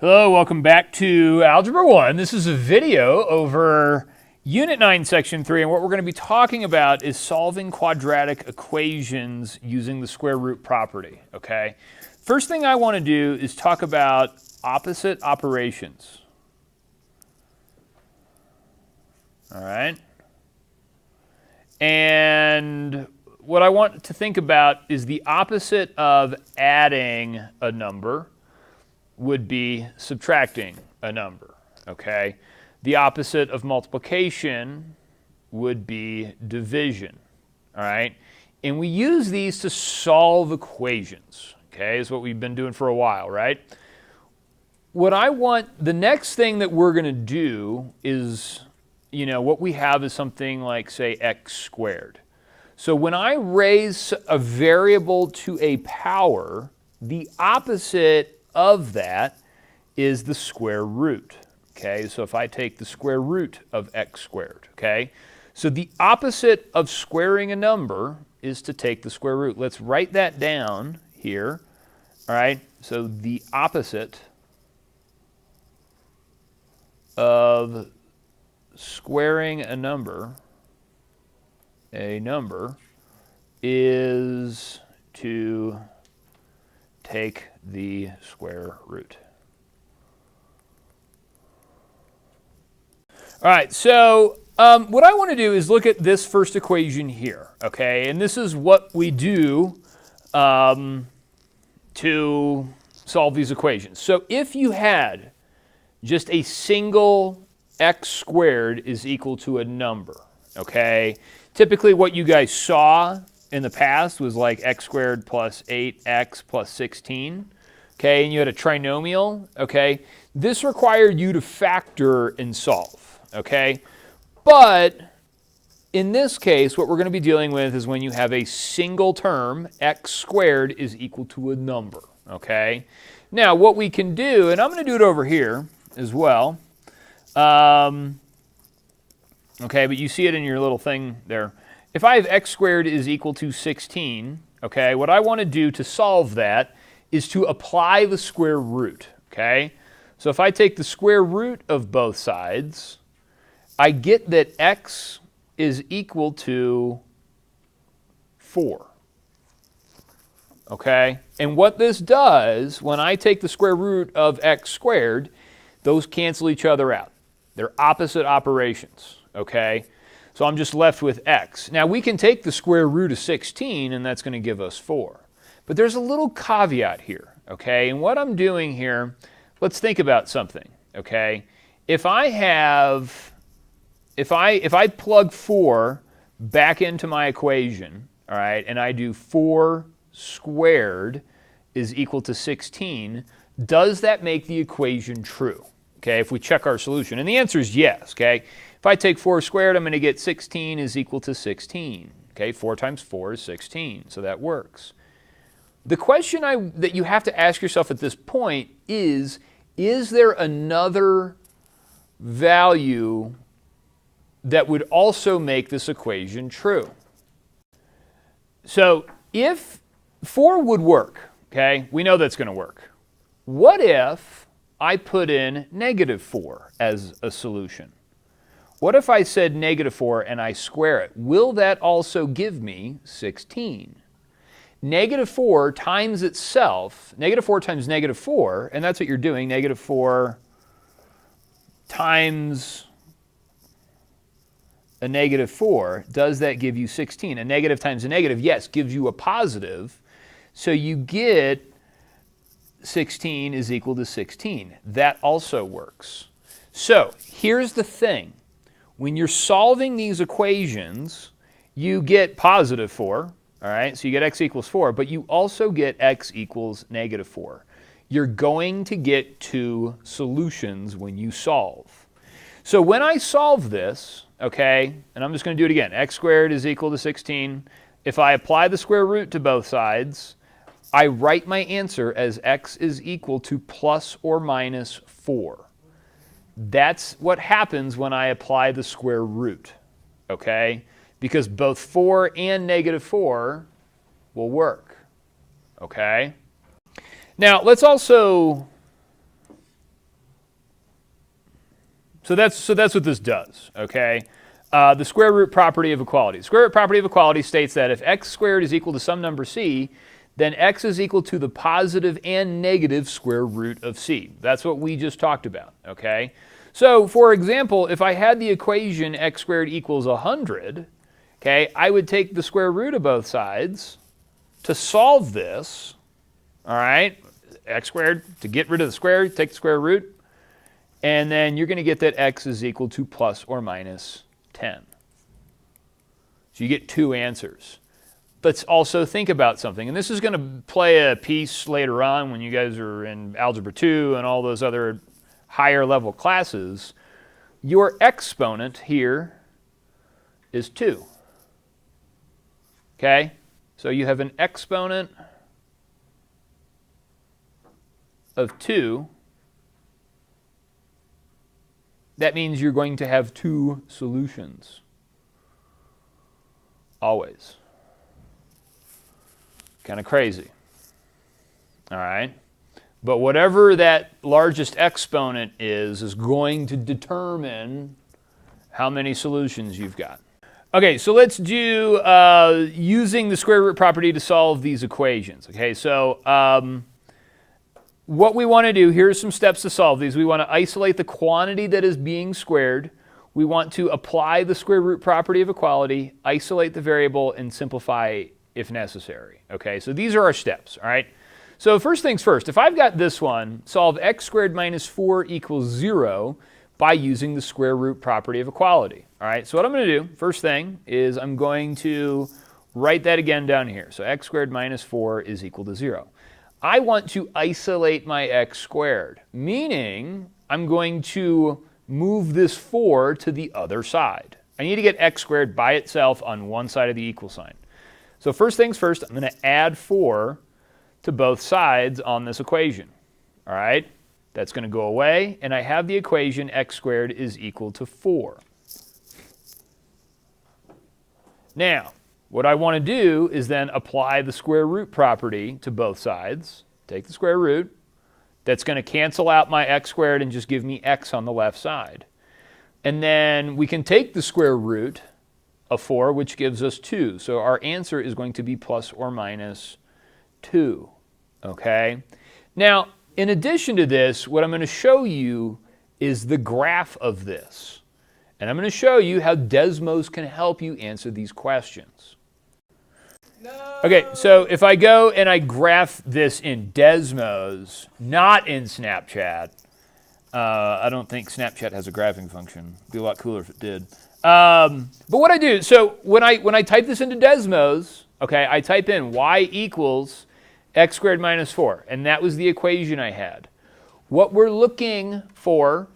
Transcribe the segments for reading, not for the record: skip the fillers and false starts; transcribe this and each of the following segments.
Hello, welcome back to Algebra 1. This is a video over Unit 9, Section 3, and what we're going to be talking about is solving quadratic equations using the square root property, okay? First thing I want to do is talk about opposite operations. All right? And what I want to think about is the opposite of adding a number would be subtracting a number, okay? The opposite of multiplication would be division, all right? And we use these to solve equations, okay? Is what we've been doing for a while, right? The next thing that we're going to do is, what we have is something like, say, x squared. So when I raise a variable to a power, the opposite of that is the square root, okay? So if I take the square root of x squared, okay? So the opposite of squaring a number is to take the square root. Let's write that down here, all right? So the opposite of squaring a number is to take the square root. All right, so what I want to do is look at this first equation here, okay? And this is what we do to solve these equations. So if you had just a single x squared is equal to a number, okay? Typically what you guys saw in the past was like x squared plus 8x plus 16, okay? And you had a trinomial, okay? This required you to factor and solve, okay? But in this case, what we're going to be dealing with is when you have a single term, x squared is equal to a number, okay? Now, what we can do, and I'm going to do it over here as well, okay, but you see it in your little thing there. If I have x squared is equal to 16, okay, what I want to do to solve that is to apply the square root, okay? So if I take the square root of both sides, I get that x is equal to 4, okay? And what this does, when I take the square root of x squared, those cancel each other out. They're opposite operations, okay? So I'm just left with x. Now we can take the square root of 16 and that's going to give us 4. But there's a little caveat here, okay? And what I'm doing here, let's think about something, okay? If I plug 4 back into my equation, all right, and I do 4 squared is equal to 16, does that make the equation true? Okay, if we check our solution. And the answer is yes, okay? If I take 4 squared, I'm going to get 16 is equal to 16. Okay, 4 times 4 is 16, so that works. The question that you have to ask yourself at this point is there another value that would also make this equation true? So if 4 would work, okay, we know that's going to work. What if I put in -4 as a solution? What if I said -4 and I square it? Will that also give me 16? -4 times itself, -4 times -4, and that's what you're doing, -4 times a -4, does that give you 16? A negative times a negative, yes, gives you a positive. So you get 16 is equal to 16. That also works. So here's the thing. When you're solving these equations, you get positive 4, all right? So you get x equals 4, but you also get x equals -4. You're going to get 2 solutions when you solve. So when I solve this, okay, and I'm just going to do it again, x squared is equal to 16. If I apply the square root to both sides, I write my answer as x is equal to plus or minus 4. That's what happens when I apply the square root, okay? Because both 4 and -4 will work, okay? Now, let's also So that's what this does, okay? The square root property of equality. The square root property of equality states that if x squared is equal to some number c, then x is equal to the positive and negative square root of c. That's what we just talked about, okay? So, for example, if I had the equation x squared equals 100, okay, I would take the square root of both sides to solve this, all right? X squared, to get rid of the square, take the square root, and then you're going to get that x is equal to plus or minus 10. So you get two answers. Let's also think about something, and this is going to play a piece later on when you guys are in Algebra 2 and all those other higher level classes. Your exponent here is 2. Okay? So you have an exponent of 2. That means you're going to have two solutions. Always. Kind of crazy. All right? But whatever that largest exponent is going to determine how many solutions you've got. Okay, so let's do using the square root property to solve these equations. Okay, so what we want to do, here's some steps to solve these. We want to isolate the quantity that is being squared. We want to apply the square root property of equality, isolate the variable, and simplify if necessary. Okay, so these are our steps, all right? So first things first, if I've got this one, solve x squared minus 4 equals 0 by using the square root property of equality. All right, so what I'm going to do, first thing, is I'm going to write that again down here. So x squared minus 4 is equal to 0. I want to isolate my x squared, meaning I'm going to move this 4 to the other side. I need to get x squared by itself on one side of the equal sign. So first things first, I'm going to add 4 to both sides on this equation. All right, that's going to go away, and I have the equation x squared is equal to 4. Now, what I want to do is then apply the square root property to both sides. Take the square root. That's going to cancel out my x squared and just give me x on the left side. And then we can take the square root of 4, which gives us 2. So our answer is going to be plus or minus 2. Okay? Now, in addition to this, what I'm going to show you is the graph of this. And I'm going to show you how Desmos can help you answer these questions. No. Okay, so if I go and I graph this in Desmos, not in Snapchat, I don't think Snapchat has a graphing function. It'd be a lot cooler if it did. But what I do, so when I type this into Desmos, okay, I type in y equals x squared minus 4, and that was the equation I had. What we're looking for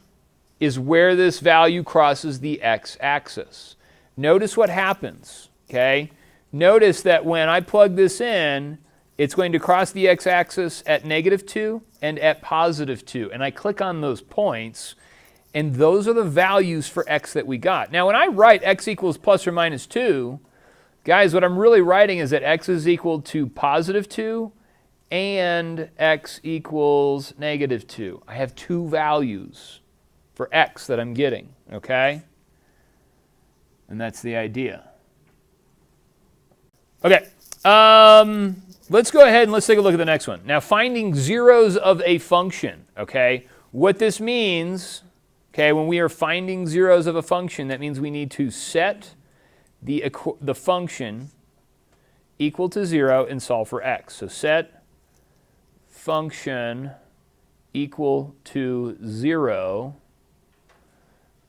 is where this value crosses the x-axis. Notice what happens, okay? Notice that when I plug this in, it's going to cross the x-axis at -2 and at +2. And I click on those points, and those are the values for x that we got. Now, when I write x equals plus or minus 2, guys, what I'm really writing is that x is equal to +2 and x equals -2. I have two values for x that I'm getting, okay? And that's the idea. Okay, let's go ahead and let's take a look at the next one. Now, finding zeros of a function, okay? What this means, okay, when we are finding zeros of a function, that means we need to set the function equal to 0 and solve for x. So set function equal to 0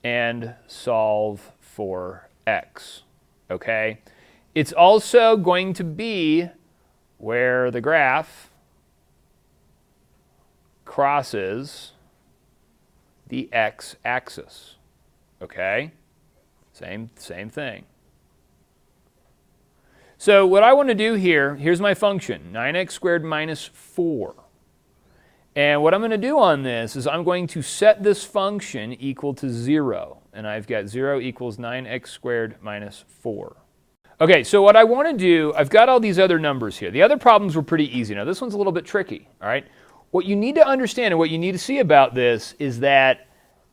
and solve for x, okay? It's also going to be where the graph crosses the x-axis, okay? Same thing. So what I want to do here, here's my function, 9x squared minus 4. And what I'm going to do on this is I'm going to set this function equal to 0. And I've got 0 equals 9x squared minus 4. Okay, so what I want to do, I've got all these other numbers here. The other problems were pretty easy. Now this one's a little bit tricky, all right? What you need to understand and what you need to see about this is that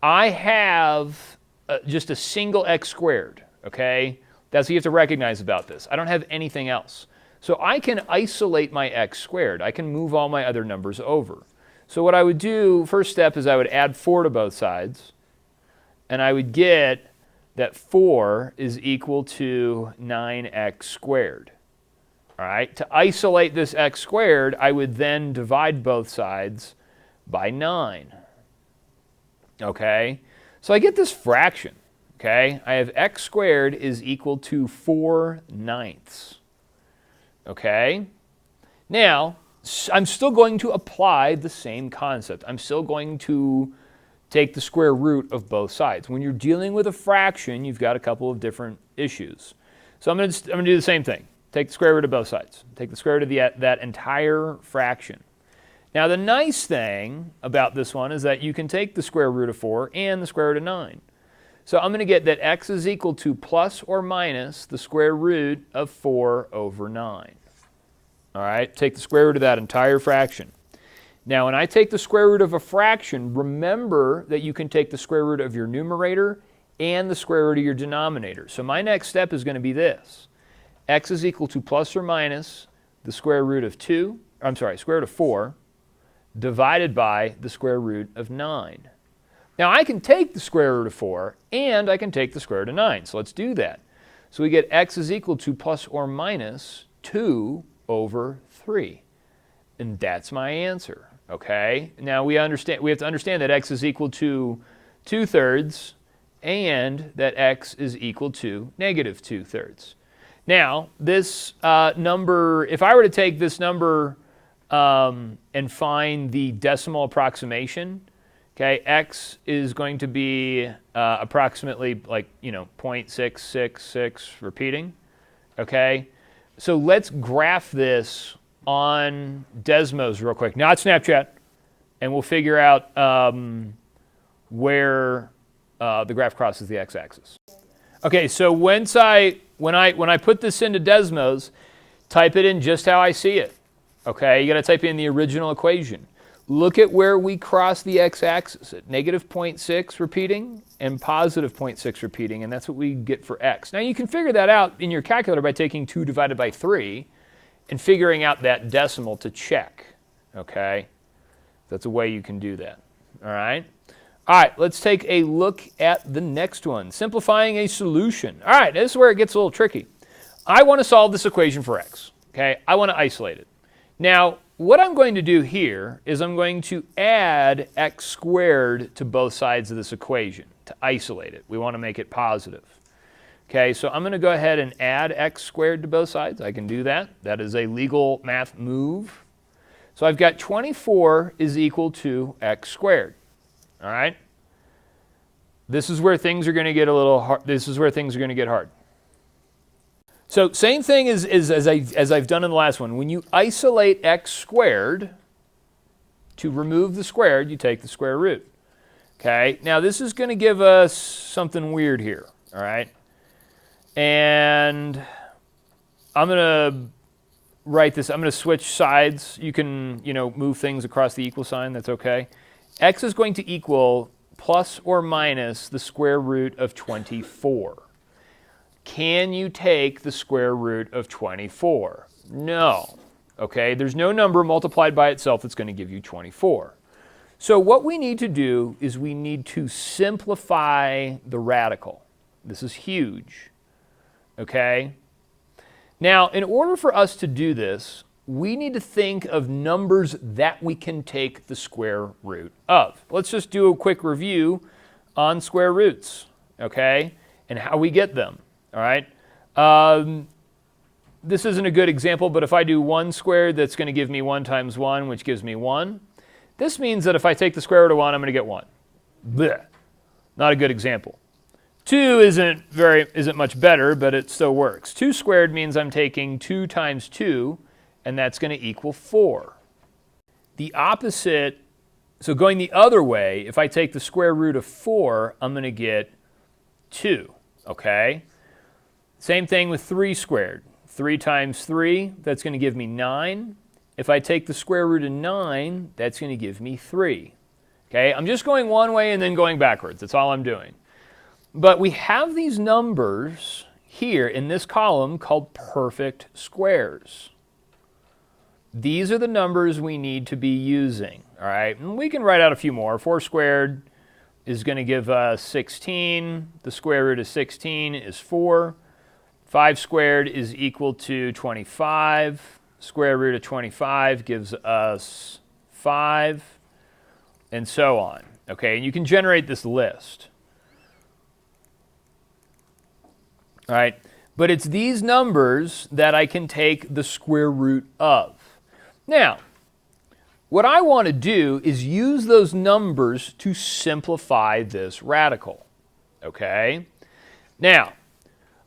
I have just a single x squared, okay? That's what you have to recognize about this. I don't have anything else. So I can isolate my x squared. I can move all my other numbers over. So what I would do, first step, is I would add 4 to both sides. And I would get that 4 is equal to 9x squared. All right? To isolate this x squared, I would then divide both sides by 9. Okay? So I get this fraction. Okay? I have x squared is equal to 4/9. Okay? Now, I'm still going to apply the same concept. I'm still going to take the square root of both sides. When you're dealing with a fraction, you've got a couple of different issues. So I'm going to do the same thing. Take the square root of both sides. Take the square root of that entire fraction. Now, the nice thing about this one is that you can take the square root of 4 and the square root of 9. So I'm going to get that x is equal to plus or minus the square root of 4/9. All right, take the square root of that entire fraction. Now, when I take the square root of a fraction, remember that you can take the square root of your numerator and the square root of your denominator. So my next step is going to be this. X is equal to plus or minus the square root of 4 divided by the square root of 9. Now, I can take the square root of 4 and I can take the square root of 9. So let's do that. So we get x is equal to plus or minus 2/3. And that's my answer. Okay? Now we have to understand that x is equal to 2/3 and that x is equal to negative 2/3. Now, this number, if I were to take this number and find the decimal approximation, okay, x is going to be approximately 0.666 repeating. Okay, so let's graph this on Desmos real quick, not Snapchat, and we'll figure out where the graph crosses the x-axis. Okay, so when I put this into Desmos, type it in just how I see it. Okay, you got to type in the original equation. Look at where we cross the x-axis at negative 0.6 repeating and positive 0.6 repeating, and that's what we get for x. Now you can figure that out in your calculator by taking 2 divided by 3 and figuring out that decimal to check. Okay, that's a way you can do that. All right. All right, let's take a look at the next one. Simplifying a solution. All right, this is where it gets a little tricky. I want to solve this equation for x. Okay, I want to isolate it. Now, what I'm going to do here is I'm going to add x squared to both sides of this equation to isolate it. We want to make it positive. Okay, so I'm going to go ahead and add x squared to both sides. I can do that. That is a legal math move. So I've got 24 is equal to x squared. All right? This is where things are going to get a little hard. This is where things are going to get hard. So same thing as I've done in the last one. When you isolate x squared, to remove the squared, you take the square root. Okay? Now this is going to give us something weird here. All right? And I'm going to write this. I'm going to switch sides. You can, move things across the equal sign. That's okay. X is going to equal plus or minus the square root of 24. Can you take the square root of 24? No. Okay, there's no number multiplied by itself that's going to give you 24. So what we need to do is we need to simplify the radical. This is huge. Okay? Now, in order for us to do this, we need to think of numbers that we can take the square root of. Let's just do a quick review on square roots, okay, and how we get them, all right? This isn't a good example, but if I do 1 squared, that's going to give me 1 times 1, which gives me 1. This means that if I take the square root of 1, I'm going to get 1. Blech. Not a good example. 2 isn't much better, but it still works. 2 squared means I'm taking 2 times 2, and that's going to equal 4. The opposite, so going the other way, if I take the square root of 4, I'm going to get 2, okay? Same thing with 3 squared. 3 times 3, that's going to give me 9. If I take the square root of 9, that's going to give me 3. Okay, I'm just going one way and then going backwards. That's all I'm doing. But we have these numbers here in this column called perfect squares. These are the numbers we need to be using, all right? And we can write out a few more. 4 squared is going to give us 16. The square root of 16 is 4. 5 squared is equal to 25. Square root of 25 gives us 5, and so on. Okay, and you can generate this list. All right, but it's these numbers that I can take the square root of. Now, what I want to do is use those numbers to simplify this radical. Okay? Now,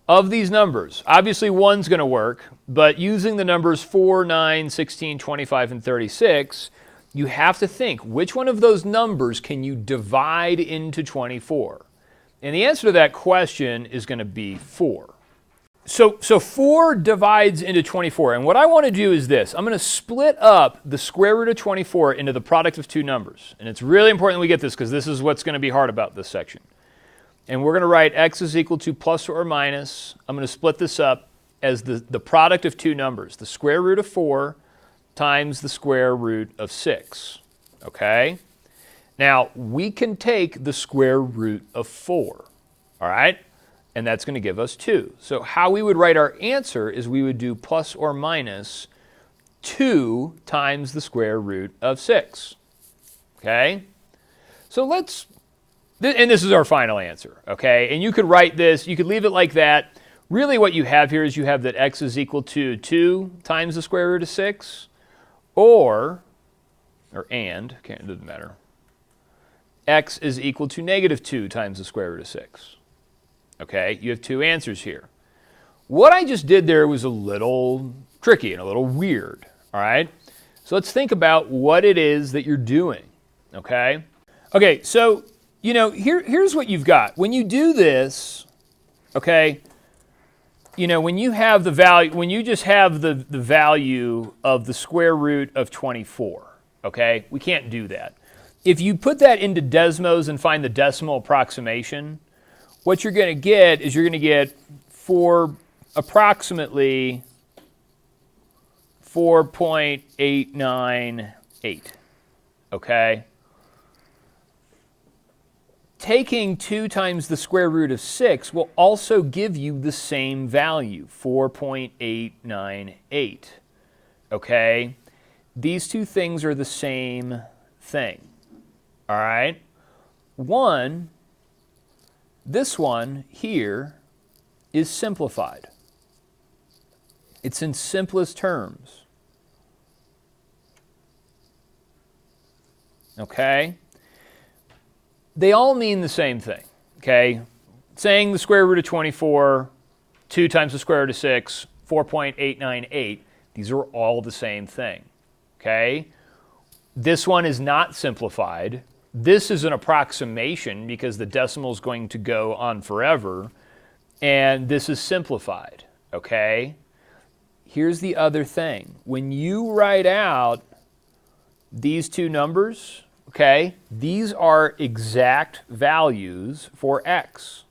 of these numbers, obviously 1's going to work, but using the numbers 4, 9, 16, 25, and 36, you have to think, which one of those numbers can you divide into 24? And the answer to that question is going to be 4. So 4 divides into 24, and what I want to do is this. I'm going to split up the square root of 24 into the product of two numbers. And it's really important we get this because this is what's going to be hard about this section. And we're going to write x is equal to plus or minus. I'm going to split this up as the product of two numbers, the square root of 4 times the square root of 6. Okay? Now, we can take the square root of 4. All right? And that's going to give us 2. So how we would write our answer is we would do plus or minus 2 times the square root of 6. Okay? So and this is our final answer, okay? And you could write this, you could leave it like that. Really what you have here is you have that x is equal to 2 times the square root of 6, it doesn't matter. X is equal to negative 2 times the square root of 6. Okay, you have two answers here. What I just did there was a little tricky and a little weird, all right? So let's think about what it is that you're doing, okay? Okay, so, here's what you've got. When you do this, okay, when you have the value, when you just have the value of the square root of 24, okay, we can't do that. If you put that into Desmos and find the decimal approximation, what you're going to get is you're going to get approximately 4.898, okay? Taking 2 times the square root of 6 will also give you the same value, 4.898, okay? These two things are the same thing, all right? This one here is simplified. It's in simplest terms. Okay? They all mean the same thing. Okay? Saying the square root of 24, 2 times the square root of 6, 4.898, these are all the same thing. Okay? This one is not simplified. This is an approximation because the decimal is going to go on forever, and this is simplified, okay? Here's the other thing. When you write out these two numbers, okay, these are exact values for x.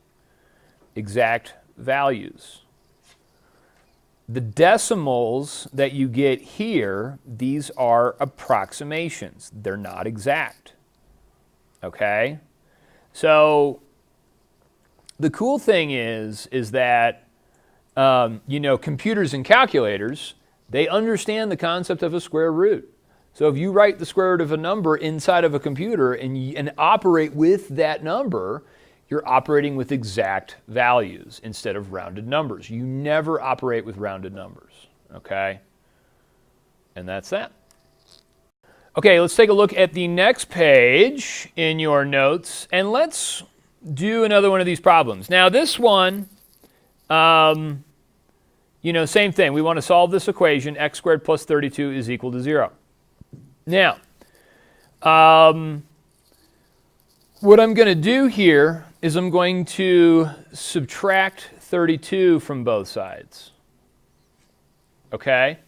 Exact values. The decimals that you get here, these are approximations. They're not exact. Okay, so the cool thing is that, computers and calculators, they understand the concept of a square root. So if you write the square root of a number inside of a computer and operate with that number, you're operating with exact values instead of rounded numbers. You never operate with rounded numbers, okay? And that's that. Okay, let's take a look at the next page in your notes, and let's do another one of these problems. Now, this one, same thing. We want to solve this equation, x squared plus 32 is equal to 0. Now, what I'm going to do here is I'm going to subtract 32 from both sides. Okay?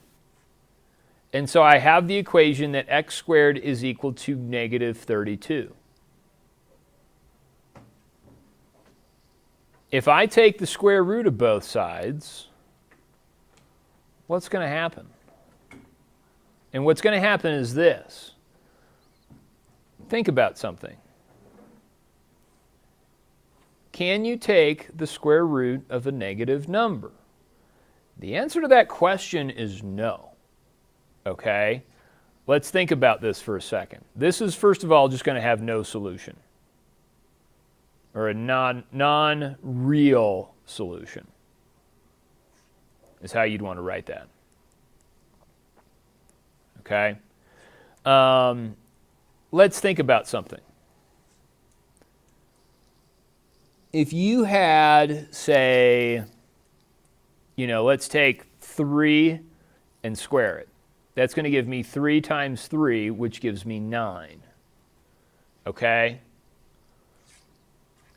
And so I have the equation that x squared is equal to negative 32. If I take the square root of both sides, what's going to happen? And what's going to happen is this. Think about something. Can you take the square root of a negative number? The answer to that question is no. Okay? Let's think about this for a second. This is, first of all, just going to have no solution, or a non-real solution is how you'd want to write that. Okay? Let's think about something. If you had, say, let's take 3 and square it. That's going to give me 3 times 3, which gives me 9. Okay?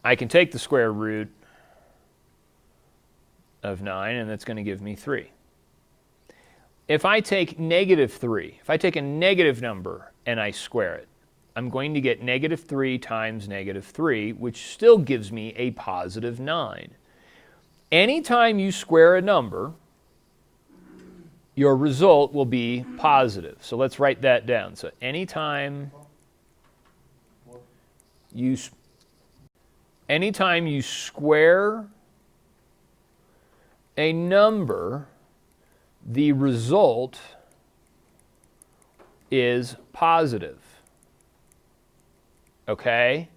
I can take the square root of 9, and that's going to give me 3. If I take negative 3, if I take a negative number and I square it, I'm going to get negative 3 times negative 3, which still gives me a positive 9. Anytime you square a number, your result will be positive. So let's write that down. So anytime you square a number, the result is positive. Okay?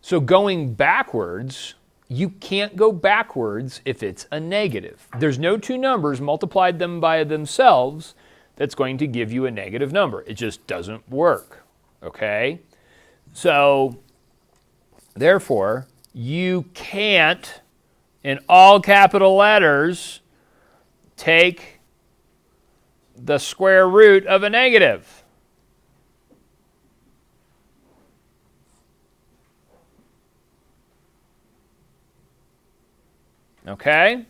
So going backwards, you can't go backwards if it's a negative. There's no two numbers, multiplied them by themselves, that's going to give you a negative number. It just doesn't work. Okay? So, therefore, you can't, in all capital letters, take the square root of a negative. Okay?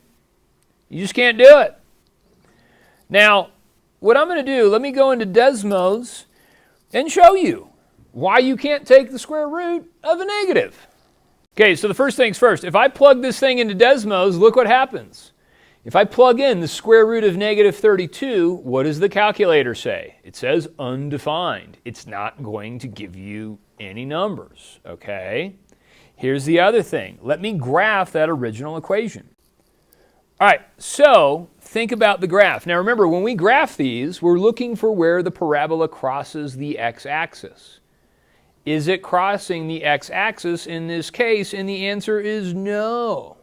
You just can't do it. Now, what I'm going to do, let me go into Desmos and show you why you can't take the square root of a negative. Okay, so the first things first. If I plug this thing into Desmos, look what happens. If I plug in the square root of negative 32, what does the calculator say? It says undefined. It's not going to give you any numbers, okay? Here's the other thing. Let me graph that original equation. All right, so think about the graph. Now remember, when we graph these, we're looking for where the parabola crosses the x-axis. Is it crossing the x-axis in this case? And the answer is no.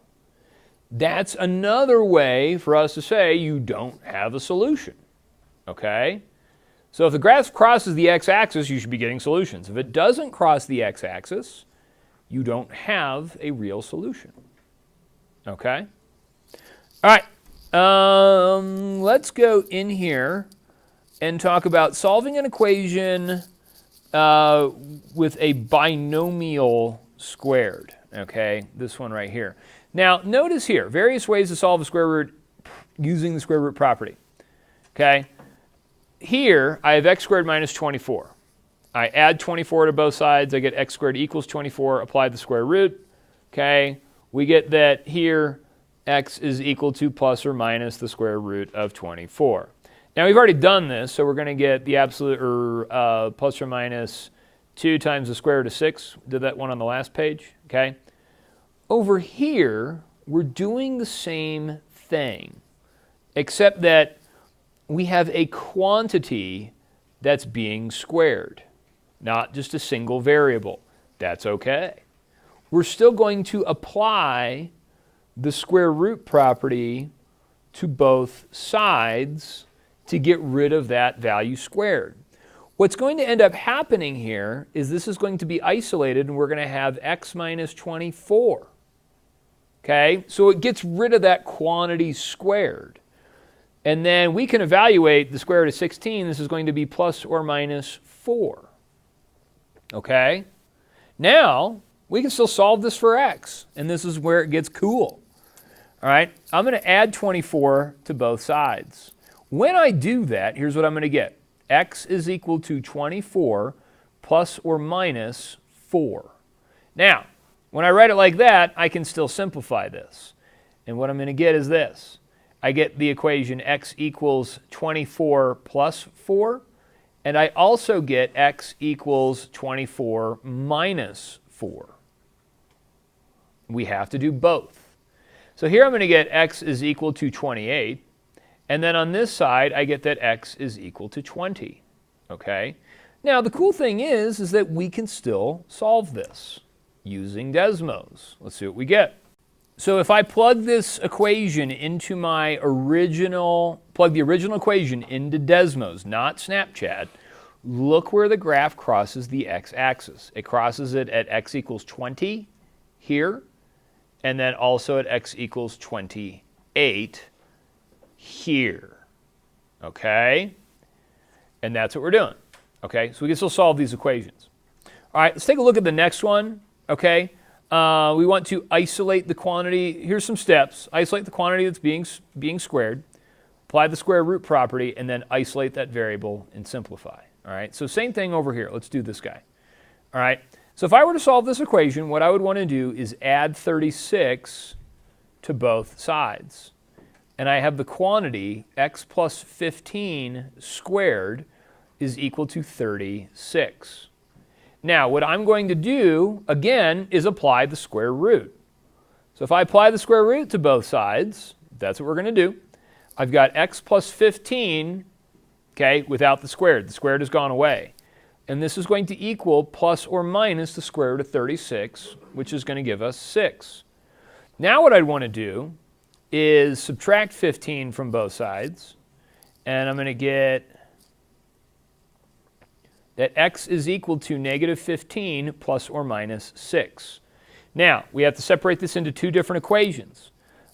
That's another way for us to say you don't have a solution. Okay? So if the graph crosses the x-axis, you should be getting solutions. If it doesn't cross the x-axis, you don't have a real solution. Okay? All right. Let's go in here and talk about solving an equation with a binomial squared. Okay? This one right here. Now, notice here, various ways to solve a square root using the square root property. Okay? Here, I have x squared minus 24. I add 24 to both sides. I get x squared equals 24. Apply the square root. Okay? We get that here, x is equal to plus or minus the square root of 24. Now, we've already done this, so we're going to get the absolute, or plus or minus 2 times the square root of 6. Did that one on the last page. Okay? Over here, we're doing the same thing, except that we have a quantity that's being squared, not just a single variable. That's okay. We're still going to apply the square root property to both sides to get rid of that value squared. What's going to end up happening here is this is going to be isolated, and we're going to have x minus 24. Okay, so it gets rid of that quantity squared. And then we can evaluate the square root of 16. This is going to be plus or minus 4. Okay, now we can still solve this for x, and this is where it gets cool. All right, I'm going to add 24 to both sides. When I do that, here's what I'm going to get. X is equal to 24 plus or minus 4. Now, When I write it like that, I can still simplify this. And what I'm going to get is this. I get the equation x equals 24 plus 4. And I also get x equals 24 minus 4. We have to do both. So here I'm going to get x is equal to 28. And then on this side, I get that x is equal to 20. Okay? Now, the cool thing is that we can still solve this using Desmos. Let's see what we get. So if I plug this equation into my plug the original equation into Desmos, not Snapchat, look where the graph crosses the x-axis. It crosses it at x equals 20 here, and then also at x equals 28 here. Okay? And that's what we're doing. Okay? So we can still solve these equations. All right, let's take a look at the next one. Okay? We want to isolate the quantity. Here's some steps. Isolate the quantity that's being squared, apply the square root property, and then isolate that variable and simplify. All right, so same thing over here. Let's do this guy. All right, so if I were to solve this equation, what I would want to do is add 36 to both sides. And I have the quantity x plus 15 squared is equal to 36. Now, what I'm going to do, again, is apply the square root. So if I apply the square root to both sides, that's what we're going to do. I've got x plus 15, okay, without the squared. The squared has gone away. And this is going to equal plus or minus the square root of 36, which is going to give us 6. Now what I'd want to do is subtract 15 from both sides, and I'm going to get that x is equal to negative 15 plus or minus 6. Now, we have to separate this into two different equations.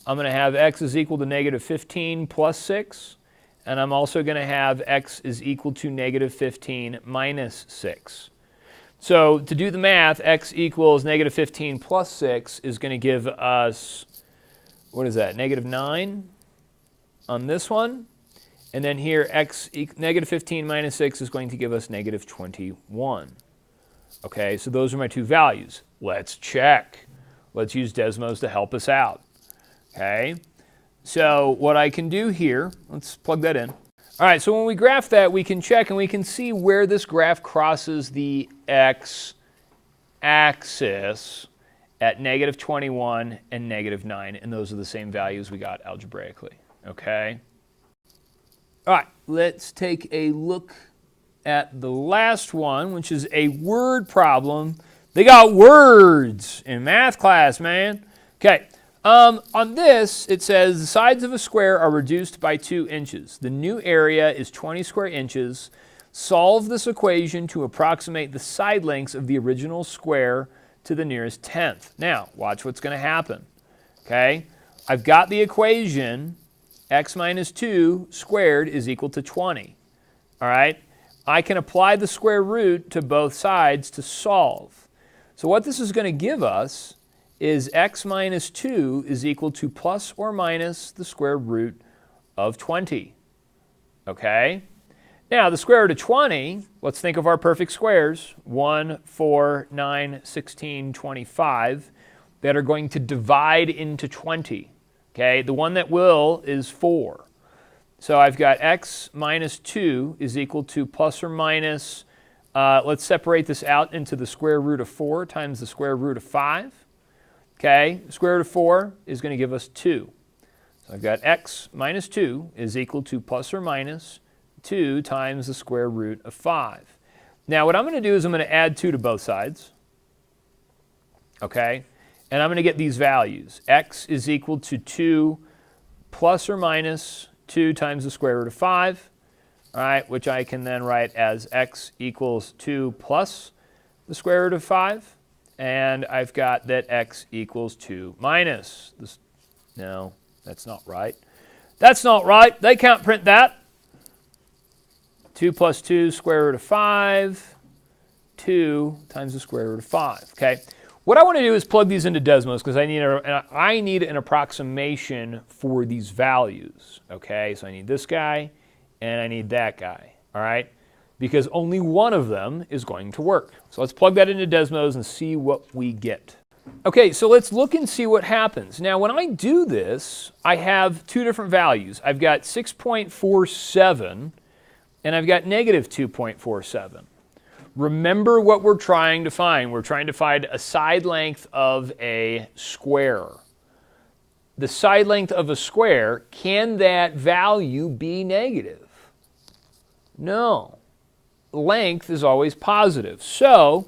I'm going to have x is equal to negative 15 plus 6, and I'm also going to have x is equal to negative 15 minus 6. So to do the math, x equals negative 15 plus 6 is going to give us, what is that, negative 9 on this one. And then here, negative 15 minus 6 is going to give us negative 21. Okay, so those are my two values. Let's check. Let's use Desmos to help us out. Okay, so what I can do here, let's plug that in. All right, so when we graph that, we can check and we can see where this graph crosses the x-axis at negative 21 and negative 9. And those are the same values we got algebraically. Okay. All right, let's take a look at the last one, which is a word problem. They got words in math class, man. Okay, on this, it says the sides of a square are reduced by 2 inches. The new area is 20 square inches. Solve this equation to approximate the side lengths of the original square to the nearest tenth. Now, watch what's going to happen. Okay, I've got the equation x minus 2 squared is equal to 20. All right? I can apply the square root to both sides to solve. So what this is going to give us is x minus 2 is equal to plus or minus the square root of 20. Okay? Now, the square root of 20, let's think of our perfect squares, 1, 4, 9, 16, 25, that are going to divide into 20. Okay, the one that will is 4. So I've got x minus 2 is equal to plus or minus, let's separate this out into the square root of 4 times the square root of 5. Okay, the square root of 4 is going to give us 2. So I've got x minus 2 is equal to plus or minus 2 times the square root of 5. Now what I'm going to do is I'm going to add 2 to both sides. Okay. And I'm going to get these values. X is equal to 2 plus or minus 2 times the square root of 5, all right, which I can then write as x equals 2 plus the square root of 5. And I've got that x equals 2 minus this. No, that's not right. That's not right. They can't print that. 2 plus 2 square root of 5, 2 times the square root of 5. Okay. What I want to do is plug these into Desmos because I need an approximation for these values. Okay, so I need this guy and I need that guy. All right, because only one of them is going to work. So let's plug that into Desmos and see what we get. Okay, so let's look and see what happens. Now, when I do this, I have two different values. I've got 6.47 and I've got negative 2.47. Remember what we're trying to find. We're trying to find a side length of a square. The side length of a square, can that value be negative? No. Length is always positive. So,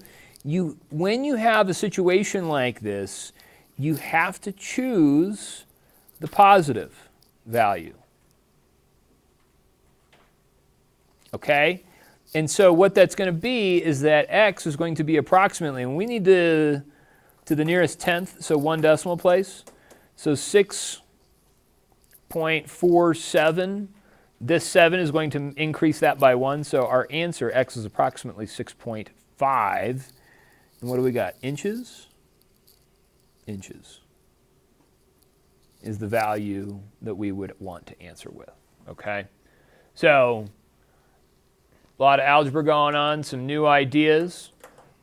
when you have a situation like this, you have to choose the positive value. Okay? And so what that's going to be is that x is going to be approximately, and we need to the nearest tenth, so 1 decimal place. So 6.47. This 7 is going to increase that by 1, so our answer, x, is approximately 6.5. And what do we got? Inches? Inches is the value that we would want to answer with, okay? So a lot of algebra going on, some new ideas,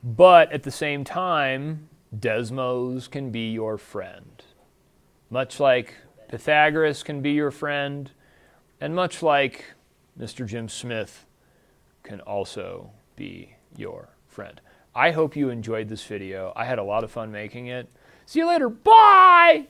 but at the same time, Desmos can be your friend. Much like Pythagoras can be your friend, and much like Mr. Jim Smith can also be your friend. I hope you enjoyed this video. I had a lot of fun making it. See you later. Bye!